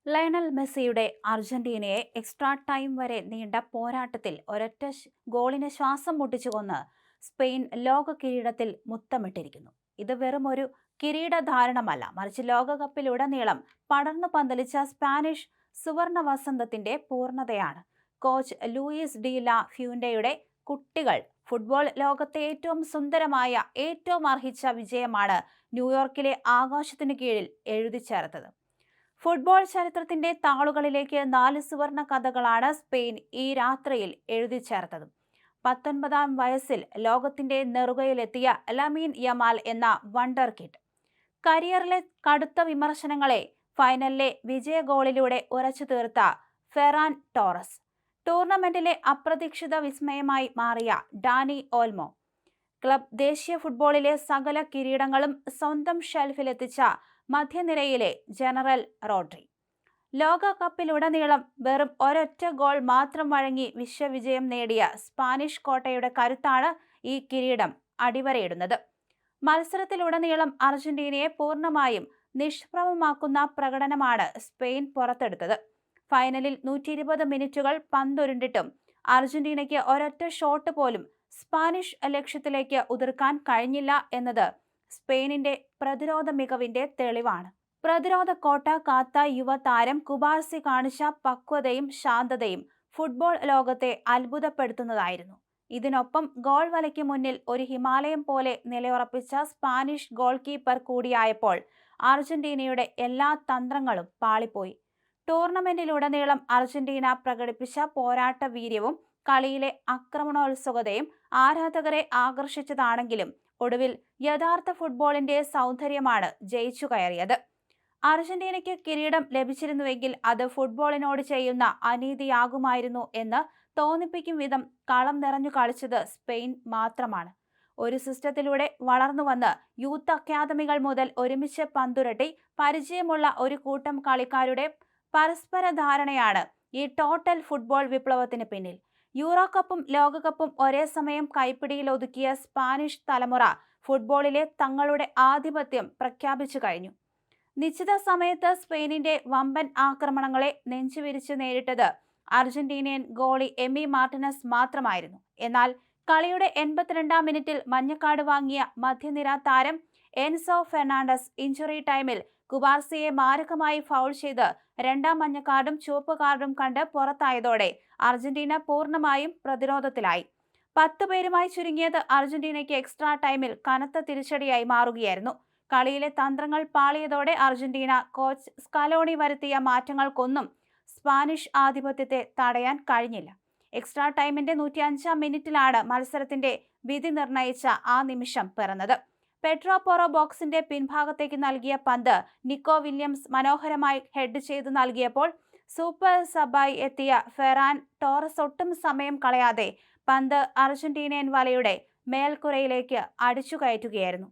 Lionel മെസ്സിയുടെ അർജന്റീനയെ extra time വരെ നീണ്ട പോരാട്ടത്തിൽ ഒരൊറ്റ ഗോളിന് ശ്വാസം മുട്ടിച്ചു കൊന്ന് സ്പെയിൻ ലോക കിരീടത്തിൽ മുത്തമിട്ടിരിക്കുന്നു. ഇത് വെറും ഒരു കിരീടധാരണമല്ല, മറിച്ച് ലോകകപ്പിലുടനീളം പടർന്നു പന്തലിച്ച സ്പാനിഷ് സുവർണ വസന്തത്തിന്റെ പൂർണ്ണതയാണ്. കോച്ച് ലൂയിസ് ഡി ലാ ഫ്യൂൻഡയുടെ കുട്ടികൾ ഫുട്ബോൾ ലോകത്തെ ഏറ്റവും സുന്ദരമായ, ഏറ്റവും അർഹിച്ച വിജയമാണ് ന്യൂയോർക്കിലെ ആകാശത്തിനു കീഴിൽ എഴുതി ചേർത്തത്. ഫുട്ബോൾ ചരിത്രത്തിന്റെ താളുകളിലേക്ക് 4 സുവർണ കഥകളാണ് സ്പെയിൻ ഈ രാത്രിയിൽ എഴുതി ചേർത്തത്. 19-ാം വയസ്സിൽ ലോകത്തിന്റെ നെറുകയിലെത്തിയ ലമീൻ യമാൽ എന്ന വണ്ടർ കിഡ്, കരിയറിലെ കടുത്ത വിമർശനങ്ങളെ ഫൈനലിലെ വിജയ ഗോളിലൂടെ ഉറച്ചു തീർത്ത ഫെറാൻ ടോറസ്, ടൂർണമെന്റിലെ അപ്രതീക്ഷിത വിസ്മയമായി മാറിയ ഡാനി ഓൾമോ, ക്ലബ് ദേശീയ ഫുട്ബോളിലെ സകല കിരീടങ്ങളും സ്വന്തം ഷെൽഫിലെത്തിച്ച മധ്യനിരയിലെ ജനറൽ റോഡ്രി. ലോകകപ്പിലുടനീളം വെറും ഒരൊറ്റ ഗോൾ മാത്രം വഴങ്ങി വിശ്വവിജയം നേടിയ സ്പാനിഷ് കോട്ടയുടെ കരുത്താണ് ഈ കിരീടം അടിവരയിടുന്നത്. മത്സരത്തിലുടനീളം അർജന്റീനയെ പൂർണ്ണമായും നിഷ്പ്രഭമാക്കുന്ന പ്രകടനമാണ് സ്പെയിൻ പുറത്തെടുത്തത്. ഫൈനലിൽ 120 മിനിറ്റുകൾ പന്തുരുണ്ടിട്ടും അർജന്റീനയ്ക്ക് ഒരൊറ്റ ഷോട്ട് പോലും സ്പാനിഷ് ലക്ഷ്യത്തിലേക്ക് ഉതിർക്കാൻ കഴിഞ്ഞില്ല എന്നത് സ്പെയിനിന്റെ പ്രതിരോധ മികവിന്റെ തെളിവാണ്. പ്രതിരോധ കോട്ട കാത്ത യുവതാരം കുബാർസി കാണിച്ച പക്വതയും ശാന്തതയും ഫുട്ബോൾ ലോകത്തെ അത്ഭുതപ്പെടുത്തുന്നതായിരുന്നു. ഇതിനൊപ്പം ഗോൾ വലയ്ക്ക് മുന്നിൽ ഒരു ഹിമാലയം പോലെ നിലയുറപ്പിച്ച സ്പാനിഷ് ഗോൾ കീപ്പർ കൂടിയായപ്പോൾ അർജന്റീനയുടെ എല്ലാ തന്ത്രങ്ങളും പാളിപ്പോയി. ടൂർണമെന്റിലുടനീളം അർജന്റീന പ്രകടിപ്പിച്ച പോരാട്ട വീര്യവും കളിയിലെ ആക്രമണോത്സുകതയും ആരാധകരെ ആകർഷിച്ചതാണെങ്കിലും ഒടുവിൽ യഥാർത്ഥ ഫുട്ബോളിന്റെ സൗന്ദര്യമാണ് ജയിച്ചു കയറിയത്. അർജന്റീനയ്ക്ക് കിരീടം ലഭിച്ചിരുന്നുവെങ്കിൽ അത് ഫുട്ബോളിനോട് ചെയ്യുന്ന അനീതിയാകുമായിരുന്നു എന്ന് തോന്നിപ്പിക്കും വിധം കളം നിറഞ്ഞു കളിച്ചത് സ്പെയിൻ മാത്രമാണ്. ഒരു സിസ്റ്റത്തിലൂടെ വളർന്നുവന്ന് യൂത്ത് അക്കാദമികൾ മുതൽ ഒരുമിച്ച് പന്തുരട്ടി പരിചയമുള്ള ഒരു കൂട്ടം കളിക്കാരുടെ പരസ്പര ധാരണയാണ് ഈ ടോട്ടൽ ഫുട്ബോൾ വിപ്ലവത്തിന് പിന്നിൽ. യൂറോ കപ്പും ലോകകപ്പും ഒരേ സമയം കൈപ്പിടിയിൽ ഒതുക്കിയ സ്പാനിഷ് തലമുറ ഫുട്ബോളിലെ തങ്ങളുടെ ആധിപത്യം പ്രഖ്യാപിച്ചു കഴിഞ്ഞു. നിശ്ചിത സമയത്ത് സ്പെയിനിന്റെ വമ്പൻ ആക്രമണങ്ങളെ നെഞ്ചുവിരിച്ച് നേരിട്ടത് അർജന്റീനിയൻ ഗോളി എമി മാർട്ടിനസ് മാത്രമായിരുന്നു. എന്നാൽ കളിയുടെ 82-ാം മിനിറ്റിൽ മഞ്ഞക്കാട് വാങ്ങിയ മധ്യനിര താരം എൻസോ ഫെർണാണ്ടസ് ഇഞ്ചുറി ടൈമിൽ കുബാർസിയെ മാരകമായി ഫൗൾ ചെയ്ത് 2ാം മഞ്ഞക്കാർഡും ചുവപ്പ് കാർഡും കണ്ട് പുറത്തായതോടെ അർജന്റീന പൂർണ്ണമായും പ്രതിരോധത്തിലായി. 10 പേരുമായി ചുരുങ്ങിയത് അർജന്റീനയ്ക്ക് എക്സ്ട്രാ ടൈമിൽ കനത്ത തിരിച്ചടിയായി മാറുകയായിരുന്നു. കളിയിലെ തന്ത്രങ്ങൾ പാളിയതോടെ അർജന്റീന കോച്ച് സ്കലോണി വരുത്തിയ മാറ്റങ്ങൾക്കൊന്നും സ്പാനിഷ് ആധിപത്യത്തെ തടയാൻ കഴിഞ്ഞില്ല. എക്സ്ട്രാ ടൈമിന്റെ 105-ാം മിനിറ്റിലാണ് മത്സരത്തിന്റെ വിധി നിർണയിച്ച ആ നിമിഷം പിറന്നത്. പെഡ്രോ പോറോ ബോക്സിന്റെ പിൻഭാഗത്തേക്ക് നൽകിയ പന്ത് നിക്കോ വില്യംസ് മനോഹരമായി ഹെഡ് ചെയ്ത് നൽകിയപ്പോൾ സൂപ്പർ സബായി എത്തിയ ഫെറാൻ ടോറസ് ഒട്ടും സമയം കളയാതെ പന്ത് അർജന്റീനിയൻ വലയുടെ മേൽക്കുരയിലേക്ക് അടിച്ചു കയറ്റുകയായിരുന്നു.